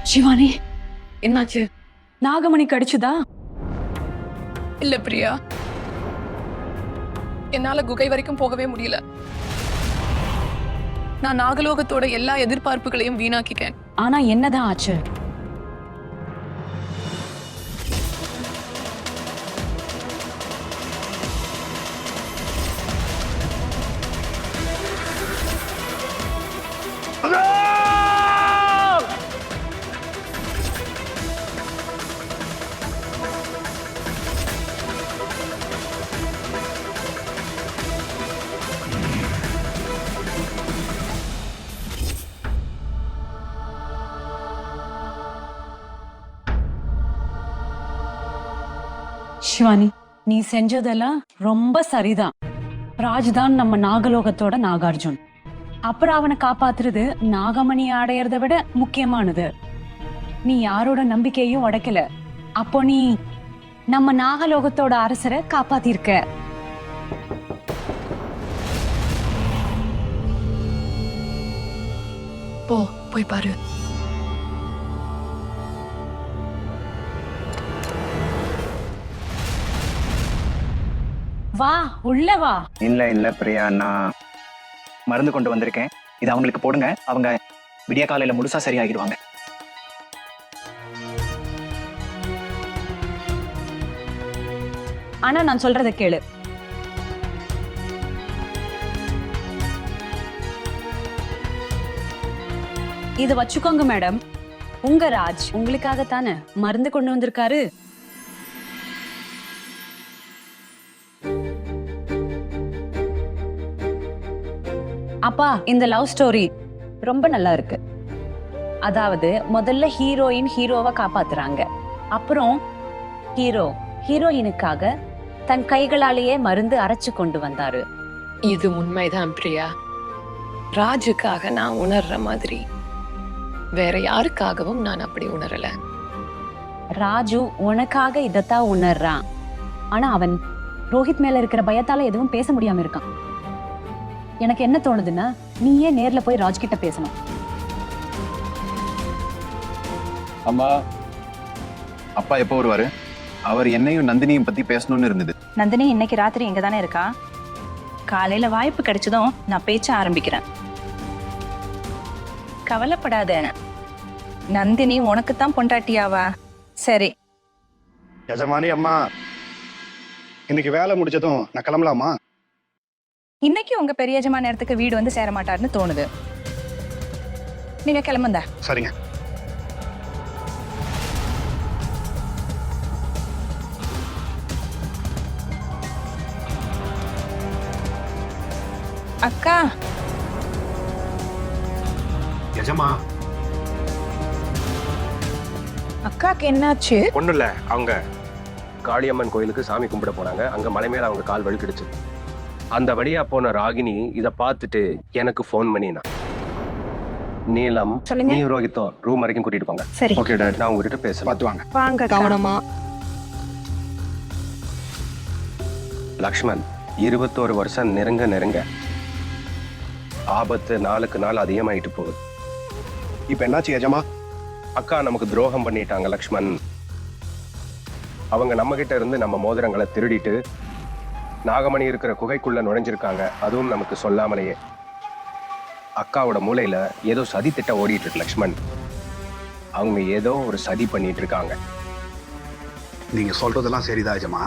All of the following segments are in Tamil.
சிவானி, என்னாச்சு? நாகமணி கடிச்சுதா? இல்ல பிரியா, என்னால குகை வரைக்கும் போகவே முடியல. நான் நாகலோகத்தோட எல்லா எதிர்பார்ப்புகளையும் வீணாக்கிட்டேன். ஆனா என்னதான் ஆச்சு? சிவானி, நீ செஞ்சதெல்லாம் ரொம்ப சரிதான். ராஜ்தான் நம்ம நாகலோகத்தோட நாகார்ஜுன். அப்புறம் அவனை காப்பாத்துறது நாகமணி அடையறத விட முக்கியமானது. நீ யாரோட நம்பிக்கையும் உடைக்கல. அப்போ நீ நம்ம நாகலோகத்தோட அரசரை காப்பாத்திருக்க. போய் பாரு. வா, உள்ள வா. இல்ல பிரியா, நான் மருந்து கொண்டு வந்திருக்கேன். இது அவங்களுக்கு போடுங்க. அவங்க விடிய காலையில முழுசா சரியாகிடுவாங்க. ஆனா நான் சொல்றத கேளு. இது வச்சுக்கோங்க மேடம். உங்க ராஜ் உங்களுக்காகத்தானே மருந்து கொண்டு வந்திருக்காரு. அப்பா, இந்த லவ் ஸ்டோரி ரொம்ப நல்லா இருக்கு. அதாவது முதல்ல ஹீரோயின் ஹீரோவை காப்பாத்துறாங்க. அப்புறம் ஹீரோ ஹீரோயினுக்காக தன் கைகளாலேயே மருந்து அரைச்சு கொண்டு வந்தாரு. இது உண்மைதான் பிரியா. ராஜுக்காக நான் உணர்ற மாதிரி வேற யாருக்காகவும் நான் அப்படி உணரல. ராஜு உனக்காக இதத்தான் உணர்றான். ஆனா அவன் ரோஹித் மேல இருக்கிற பயத்தால எதுவும் பேச முடியாம இருக்கான். எனக்கு என்ன தோணுதுன்னா, நீயே நேர்ல போய் ராஜ் கிட்ட பேசணும். அம்மா, அப்பா எப்போ வருவாரு? அவர் என்னையும் நந்தினியும் பத்தி பேசணும்னு இருந்தது. நந்தினி இன்னைக்கு ராத்திரி இங்க தானே இருக்கா? காலையில வாய்ப்பு கிடைச்சதும் நான் பேச்ச ஆரம்பிக்கிறேன். கவலைப்படாத, நந்தினி உனக்குத்தான் பொண்டாட்டியாவா? சரி. எஜமானி அம்மா, இன்னைக்கு வேலை முடிச்சதும் நான் கிளம்பலாமா? இன்னைக்கு உங்க பெரிய எஜமான நேரத்துக்கு வீடு வந்து சேர மாட்டாருன்னு தோணுது. நீங்க கிளம்புங்க. சரிங்க. அக்கா. எஜமா, அக்காக்கு என்னாச்சு? ஒன்றும் இல்லை, அவங்க காளியம்மன் கோயிலுக்கு சாமி கும்பிட போனாங்க. அங்கே மலை மேலே அவங்க கால் வழுக்கிடுச்சு. அந்த வழியா போன ராகினி இதை பார்த்துட்டு எனக்கு ஃபோன் பண்ணினா. நீலம், நீ ரோஹித்தோ ரூம் வரைக்கும் கூட்டிட்டு போங்க. சரி. ஓகே டாட், நான் உங்ககிட்ட பேச பார்த்துவாங்க. வாங்க. கவனமா. லக்ஷ்மண், 21 வருஷம் நெருங்க ஆபத்து நாளுக்கு நாள் அதிகமாயிட்டு போகுது. இப்ப என்னாச்சு எஜமா? அக்கா நமக்கு துரோகம் பண்ணிட்டாங்க லக்ஷ்மண். அவங்க நம்ம கிட்ட இருந்து நம்ம மோதிரங்களை திருடிட்டு நாகமணி இருக்கிற குகைக்குள்ள நுழைஞ்சிருக்காங்க. அதுவும் நமக்கு சொல்லாமலேயே. அக்காவோட மூளையில ஏதோ சதி திட்டம் ஓடிட்டு இருக்கு லக்ஷ்மண். அவங்க ஏதோ ஒரு சதி பண்ணிட்டு இருக்காங்க. நீங்க சொல்றதெல்லாம் சரிதான் எஜமா.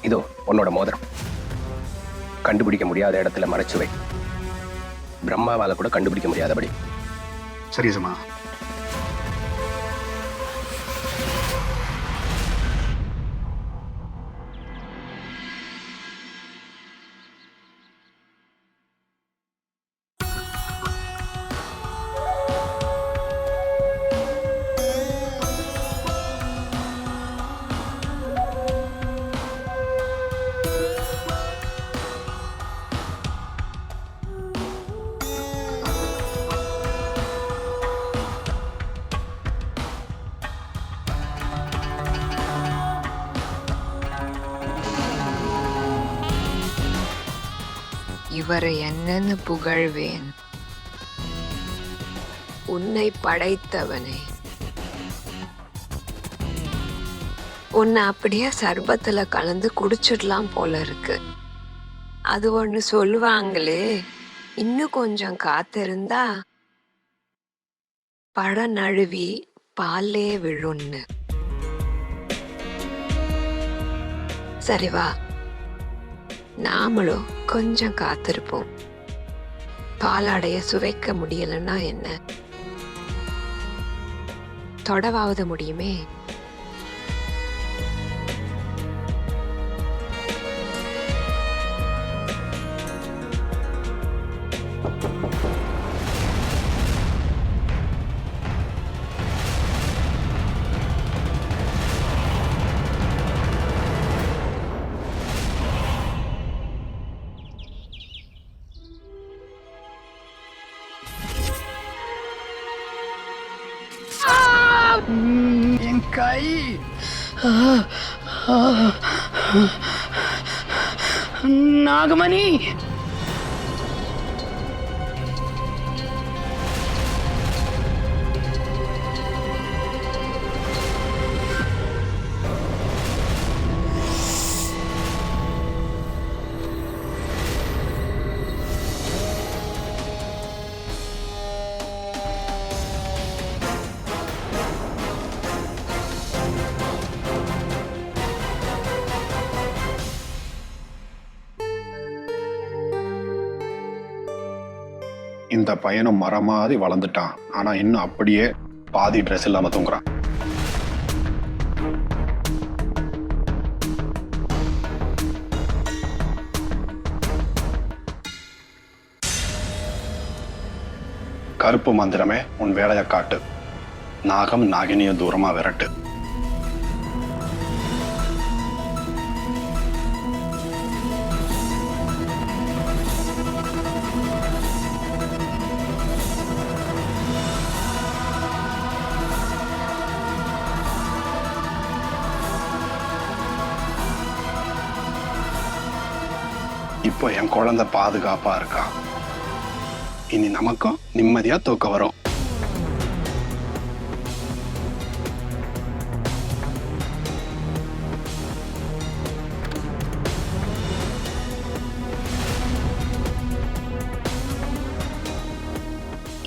இதோ உன்னோட மோதிரம். கண்டுபிடிக்க முடியாத இடத்துல மறைச்சு வை. பிரம்மாவால கூட கண்டுபிடிக்க முடியாதபடி. சரி எஜமா. இவரை என்னன்னு புகழ்வேன்? உன்னை படைத்தவனே, உன்னை அப்படியே சர்பத்துல கலந்து குடிச்சிடலாம் போல இருக்கு. அது ஒண்ணு சொல்லுவாங்களே, இன்னும் கொஞ்சம் காத்திருந்தா பழம் நழுவி பாலே விழுன்னு. சரி வா, நாமளும் கொஞ்சம் காத்திருப்போம். பாலாடைய சுவைக்க முடியலன்னா என்ன, தொடவாவது முடியுமே. என் கை நாகமணி, இந்த பையனும் மரம் மாதிரி வளர்ந்துட்டான். ஆனா இன்னும் அப்படியே பாதி ட்ரெஸ் இல்லாம தூங்குறான். கருப்பு மந்திரமே உன் வேலையை காட்டு. நாகம் நாகினிய தூரமா விரட்டு. இப்போ என் குழந்தை பாதுகாப்பா இருக்கா. இனி நமக்கும் நிம்மதியா தூக்கம் வரும்.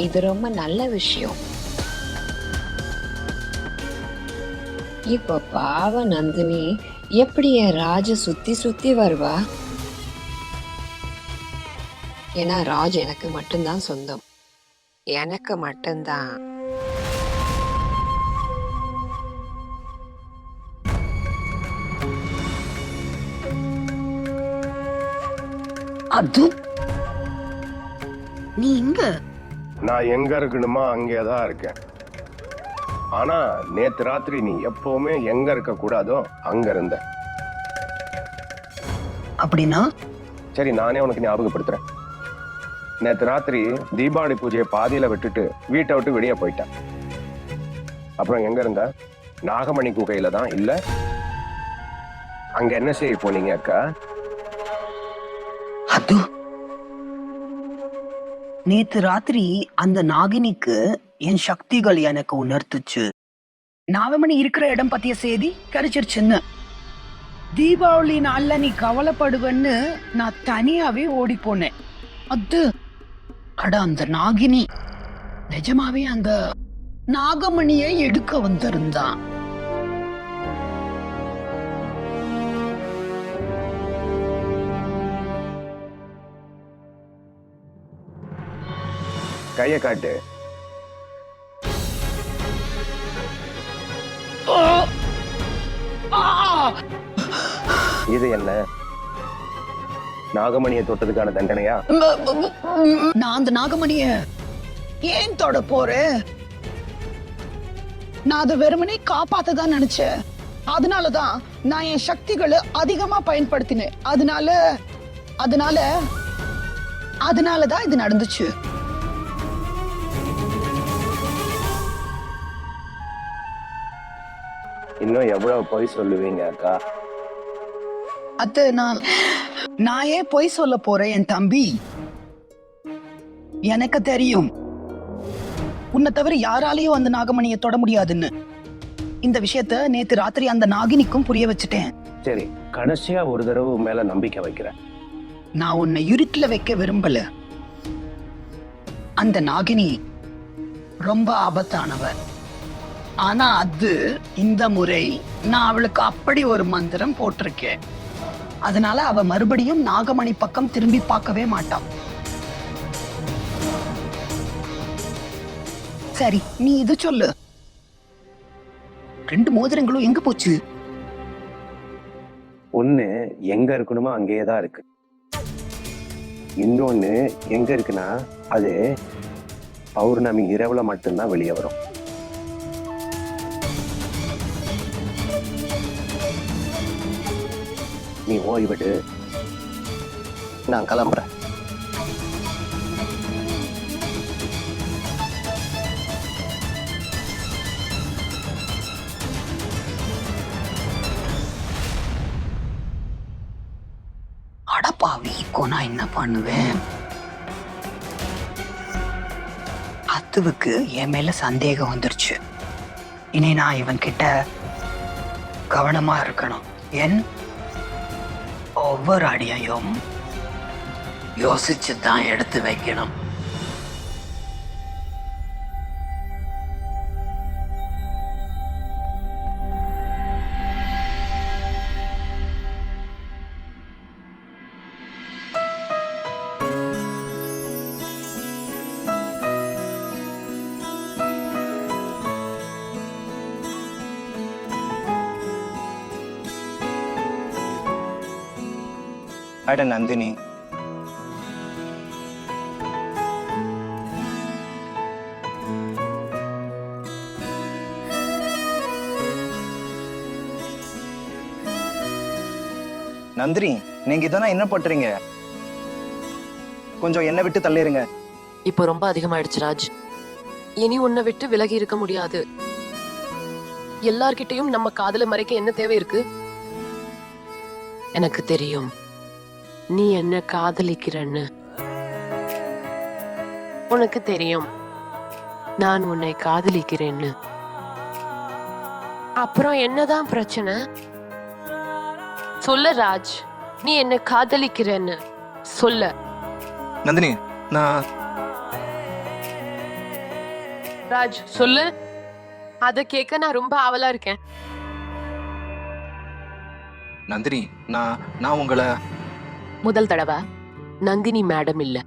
இது ரொம்ப நல்ல விஷயம். இப்ப பாவ நந்தினி எப்படி என் ராஜ சுத்தி சுத்தி வருவா? ஏன்னா ராஜ் எனக்கு மட்டும்தான் சொந்தம், எனக்கு மட்டும்தான். அது நீ இங்க? நான் எங்க இருக்கணுமா அங்கேதான் இருக்கேன். ஆனா நேத்து ராத்திரி நீ எப்பவுமே எங்க இருக்க கூடாதோ அங்க இருந்த. அப்படின்னா சரி, நானே உனக்கு ஞாபகப்படுத்துறேன். நேத்து ராத்திரி தீபாவளி பூஜையை பாதியில விட்டுட்டு வீட்டை விட்டு வெளியே போயிட்டேன். அப்புறம் எங்க இருந்த? நாகமணி குகையில தான். இல்ல, அங்க என்ன செய்ய போனீங்க அக்கா? அது நேத்து ராத்திரி அந்த நாகினிக்கு என் சக்திகள் எனக்கு உணர்த்துச்சு. நாகமணி இருக்கிற இடம் பத்திய செய்தி கிடைச்சிருச்சுன்னு. தீபாவளி நாள்ல நீ கவலைப்படுவன்னு நான் தனியாவே ஓடி போனேன். அது அட, அந்த நாகினி நிஜமாவே அந்த நாகமணியை எடுக்க வந்திருந்தான். கைய காட்டு. இது என்ன? நாகமணியை தொட்டதுக்கான தண்டனையா? நான் அந்த நாகமணிய ஏன் தொட போறேன்? நான் அதை வெறுமனே காப்பாத்ததான் நினைச்சேன். அதனாலதான் நான் என் சக்திகளை அதிகமா பயன்படுத்தினேன். அதனாலதான் இது நடந்துச்சு. இன்னும் எவ்வளவு பொய் சொல்லுவீங்க அக்கா? அத்தை, நான் ஏன் பொய் சொல்ல போறேன் என் தம்பி? எனக்கு தெரியும் உன்னை தவிர யாராலையும் அந்த நாகமணியை தொட முடியாதுன்னு. இந்த விஷயத்த நேத்து ராத்திரி அந்த நாகினிக்கும் புரிய வச்சுட்டேன். சரி, கடைசியா ஒரு தடவை மேல நம்பிக்கை வைக்கிறேன். நான் உன்னை இருட்டுல வைக்க விரும்பல. அந்த நாகினி ரொம்ப ஆபத்தானவர். ஆனா அது இந்த முறை நான் அவளுக்கு அப்படி ஒரு மந்திரம் போட்டிருக்கேன். அதனால அவ மறுபடியும் நாகமணி பக்கம் திரும்பி பார்க்கவே மாட்டான். சரி, நீ இது சொல்லு, 2 மோதிரங்களும் எங்க போச்சு? ஒண்ணு எங்க இருக்கணுமோ அங்கேயே தான் இருக்கு. இன்னொன்னு எங்க இருக்குன்னா அது பௌர்ணமி இரவுல மட்டும்தான் வெளியே வரும். நீ ஓய்விடு, நான் கிளம்புறேன். அடப்பாவி, இப்போ நான் என்ன பண்ணுவேன்? அத்துவுக்கு என் மேல சந்தேகம் வந்துருச்சு. இனி நான் இவன் கிட்ட கவனமா இருக்கணும். என் ஒவ்வொரு அடியையும் யோசிச்சு தான் எடுத்து வைக்கணும். அட நந்தினி, நந்தினி, நீங்க இதெல்லாம் என்ன பண்றீங்க? கொஞ்சம் என்ன விட்டு தள்ளிருங்க. இப்போ ரொம்ப அதிகமாயிடுச்சு ராஜ். இனி உன்னை விட்டு விலகி இருக்க முடியாது. எல்லார்கிட்டயும் நம்ம காதல மறைக்க என்ன தேவை இருக்கு? எனக்கு தெரியும் நீ என்ன காதலிக்கிறன்னு. உனக்கு தெரியும் நான் உன்னை காதலிக்கிறேன்னு. அப்புறம் என்னதான் பிரச்சனை? சொல்ல ராஜ், நீ என்ன காதலிக்கிறேன்னு சொல்ல. நந்தினி, நான் ராஜ் சொல்லு. அத கேட்க நான் ரொம்ப ஆவலா இருக்கேன். நந்தினி, நான் உங்களை முதல் தடவை நந்தினி மேடம் இல்ல,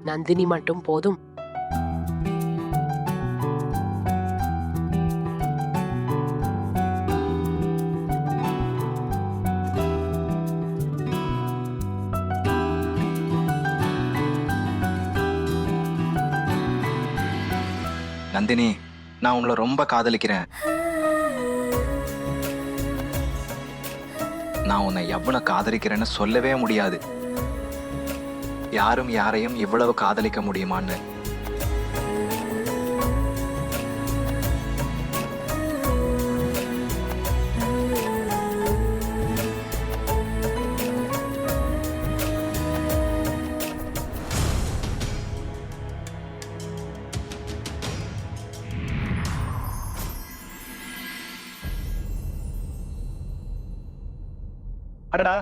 நந்தினி மட்டும் போதும். நந்தினி, நான் உங்களை ரொம்ப காதலிக்கிறேன். நான் உன்னை எவ்வளவு காதலிக்கிறேன்னு சொல்லவே முடியாது. யாரும் யாரையும் இவ்வளவு காதலிக்க முடியுமான்னு. அடடா,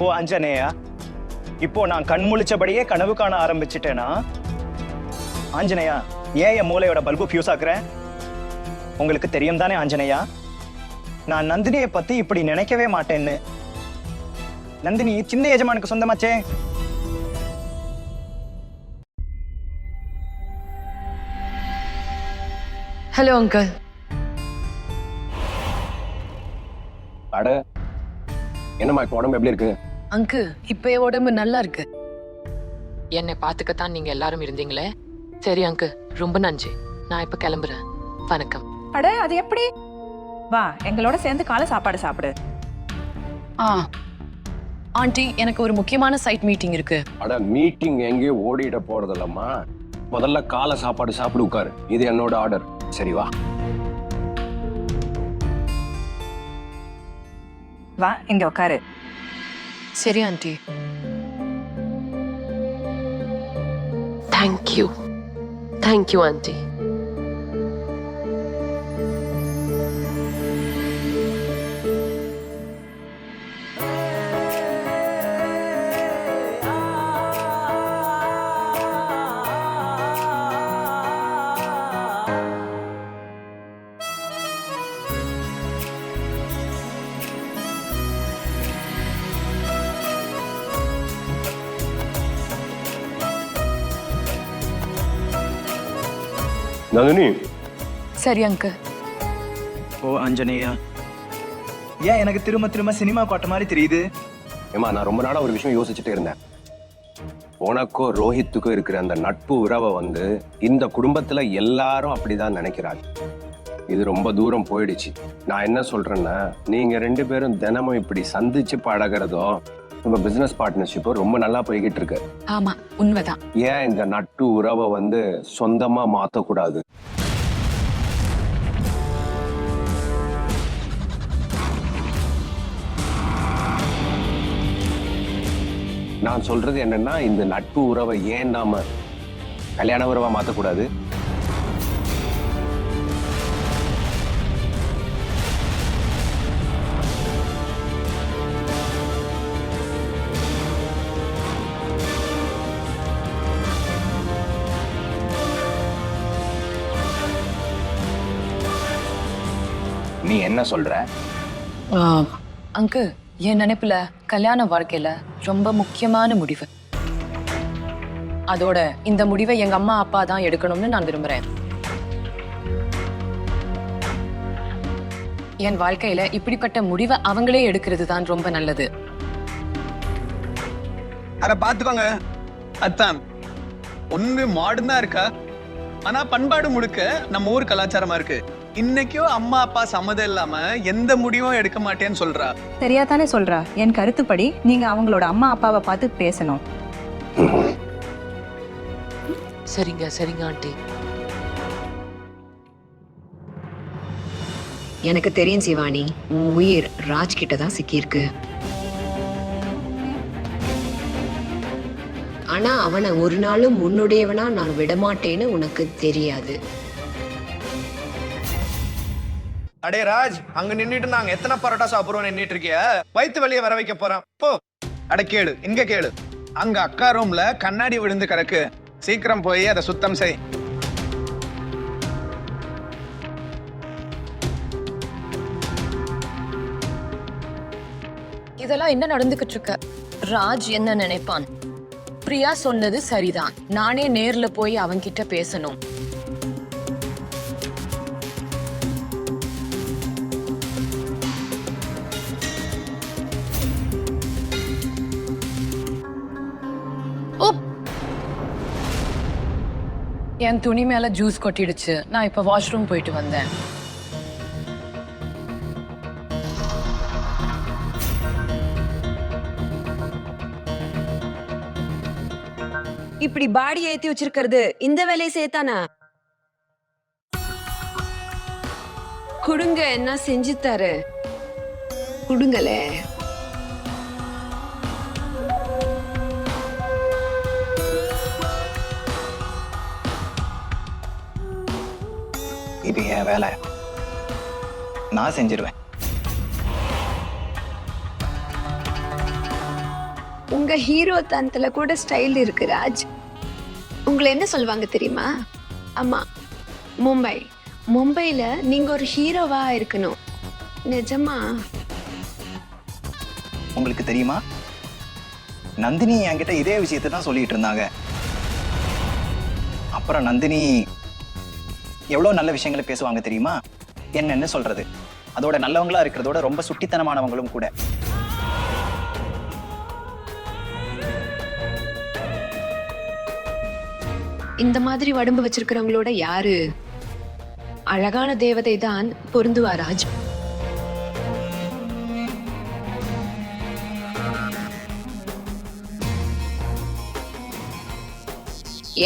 ஓ ஆஞ்சநேயா, இப்போ நான் கண் முழிச்சபடியே கனவு காண ஆரம்பிச்சிட்டேனா? ஆஞ்சநேயா, ஏன் என் மூளையோட பல்பு ஃபியூஸ் ஆக்குறேன்? உங்களுக்கு தெரியும் தானே ஆஞ்சநேயா, நான் நந்தினியை பத்தி இப்படி நினைக்கவே மாட்டேன்னு. நந்தினி சின்ன எஜமானுக்கு சொந்தமாச்சே. Hello uncle. அட, என்னம்மா இப்போ உடம்பு எப்படி இருக்கு? அங்கு இப்ப என் உடம்பு நல்லா இருக்கு. என்னை பாத்துக்கத்தான் நீங்க எல்லாரும் இருந்தீங்களே. சரி அங்கு, ரொம்ப நன்றி. நான் இப்ப கிளம்புறேன். வணக்கம். அட, அது எப்படி? வா, எங்களோட சேர்ந்து காலை சாப்பாடு சாப்பிடு. ஆண்டி, எனக்கு ஒரு முக்கியமான சைட் மீட்டிங் இருக்கு. அட, மீட்டிங் எங்கேயும் ஓடிட போறதில்லம்மா. முதல்ல காலை சாப்பாடு சாப்பிடு, உட்காரு. இது என்னோட ஆர்டர். சரி வா. வா இங்க உட்காரு. சரி aunty. Thank you. Thank you aunty. Nandini, சரி அங்கிள். ஓ அஞ்சனேயா, ஏன் எனக்கு திரும்ப திரும்ப சினிமா பாட்ட மாதிரி தெரியுது? ஏமா நான் ரொம்ப நாளா ஒரு விஷயம் யோசிச்சுட்டே இருந்தேன். உனக்கோ ரோஹித்துக்கோ இருக்கிற அந்த நட்பு உறவை வந்து இந்த குடும்பத்துல எல்லாரும் அப்படிதான் நினைக்கிறாங்க. இது ரொம்ப தூரம் போயிடுச்சு. நான் என்ன சொல்றேன்னா, நீங்க 2 பேரும் தினமும் இப்படி சந்திச்சு பழகிறதும் உங்க பிசினஸ் பார்ட்னர்ஷிப்பும் ரொம்ப நல்லா போய்கிட்டு இருக்கு. ஆமா, உண்மைதான். ஏன் இந்த நட்பு உறவை வந்து சொந்தமா மாத்தக்கூடாது? நான் சொல்றது என்னன்னா, இந்த நட்பு உறவை ஏன் நாம கல்யாண உறவா மாத்தக்கூடாது? நீ என்ன சொல்ற? அங்கிள், என் நினைப்புல கல்யாண வாழ்க்கையில ரொம்ப முக்கியமான முடிவு. அதோட இந்த முடிவை எங்க அம்மா அப்பா தான் எடுக்கணும்னு நான் விரும்புறேன். என் வாழ்க்கையில இப்படிப்பட்ட முடிவை அவங்களே எடுக்கிறது தான் ரொம்ப நல்லது. அத பாத்துக்கோங்க அத்தான், ஒண்ணு மாடர்னா தான் இருக்கா, ஆனா பண்பாடு முழுக்க நம்ம ஊர் கலாச்சாரமா இருக்கு. இன்னைக்கும் அம்மா அப்பா சம்மதம் இல்லாம எந்த முடிவும் எடுக்க மாட்டேன்னு சொல்றா. சரியா தானே சொல்றா. என் கருத்துப்படி நீங்க அவங்களோட அம்மா அப்பாவை பார்த்து பேசணும். சரிங்க சரிங்க ஆண்டி. எனக்கு தெரியும் சிவானி, உன் உயிர் ராஜ் கிட்ட தான் சிக்கியிருக்கு. ஆனா அவனை ஒரு நாளும் உன்னுடையவனா நான் விடமாட்டேன்னு உனக்கு தெரியாது. அடே ராஜ், அங்க நின்னுட்டு நாங்க எத்தனை பரோட்டா சாப்பிடுறோம் நின்னுட்டு இருக்கிய? வயிற்று வெளியே வர வைக்க போறோம் போ. அட கேளு, இங்க கேளு. அங்க அக்கா ரூம்ல கண்ணாடி விழுந்து கிடக்கு, சீக்கிரம் போய் அதை சுத்தம் செய். இதெல்லாம் என்ன நடந்துகிட்டு இருக்க? ராஜ் என்ன நினைப்பான்? பிரியா சொன்னது சரிதான். நானே நேர்ல போய் அவன்கிட்ட பேசணும். என் துணி மேல ஜூஸ் கொட்டிடுச்சு. நான் இப்ப வாஷ்ரூம் போயிட்டு வந்தேன். இப்படி பாடி ஏத்தி வச்சிருக்கிறது இந்த வேலையை சேர்த்தானா? குடுங்க, என்ன செஞ்சு தரு. குடுங்களே. இது என் வேலை, நான் செஞ்சிருவேன். உங்க ஹீரோ தனத்துல கூட ஸ்டைல் இருக்கு ராஜ். உங்களை என்ன சொல்லுவாங்க தெரியுமா? ஆமா, மும்பைல நீங்க ஒரு ஹீரோவா இருக்கணும். நிஜமா? உங்களுக்கு தெரியுமா, நந்தினி என்கிட்ட இதே விஷயத்தை தான் சொல்லிட்டு இருந்தாங்க. அப்புறம் நந்தினி எவ்வளவு நல்ல விஷயங்களை பேசுவாங்க தெரியுமா? என்னன்னு சொல்றது, அதோட நல்லவங்களா இருக்கிறதோட ரொம்ப சுட்டித்தனமானவங்களும் கூட. இந்த மாதிரி உடம்பு வச்சிருக்கிறவங்களோட யாரு அழகான தேவதை தான் பொருந்துவா ராஜ்.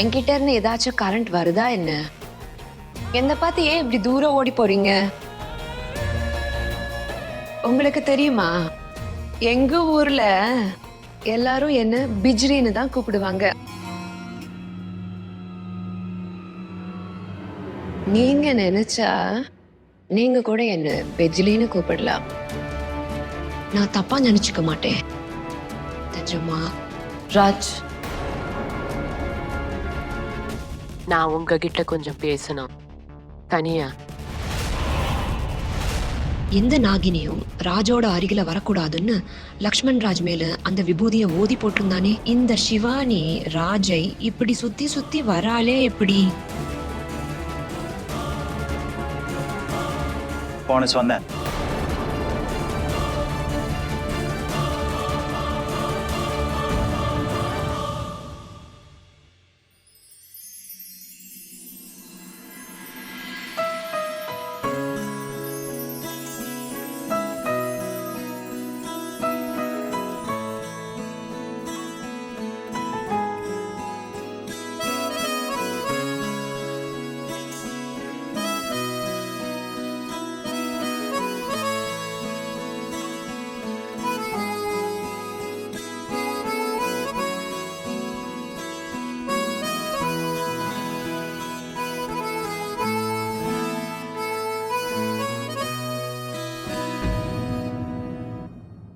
என்கிட்ட இருந்து ஏதாச்சும் கரண்ட் வருதா என்ன? என்ன பார்த்து ஏன் இப்படி தூரம் ஓடி போறீங்க? உங்களுக்கு தெரியுமா எங்க ஊர்ல எல்லாரும் என்ன பிஜ்ரின்னு தான் கூப்பிடுவாங்க. நீங்க நினைச்சா நீங்க கூட என்ன பெஜ்லின்னு கூப்பிடலாம். நான் தப்பா நினைச்சுக்க மாட்டேன். நிஜமா. ராஜ், நான் உங்ககிட்ட கொஞ்சம் பேசணும். தனியா. எந்த நாகினியும் ராஜோட அருகில வரக்கூடாதுன்னு லக்ஷ்மண் ராஜ் மேல அந்த விபூதியை ஓதி போட்டிருந்தானே. இந்த சிவானி ராஜை இப்படி சுத்தி சுத்தி வராளே எப்படி? போன சொன்னேன்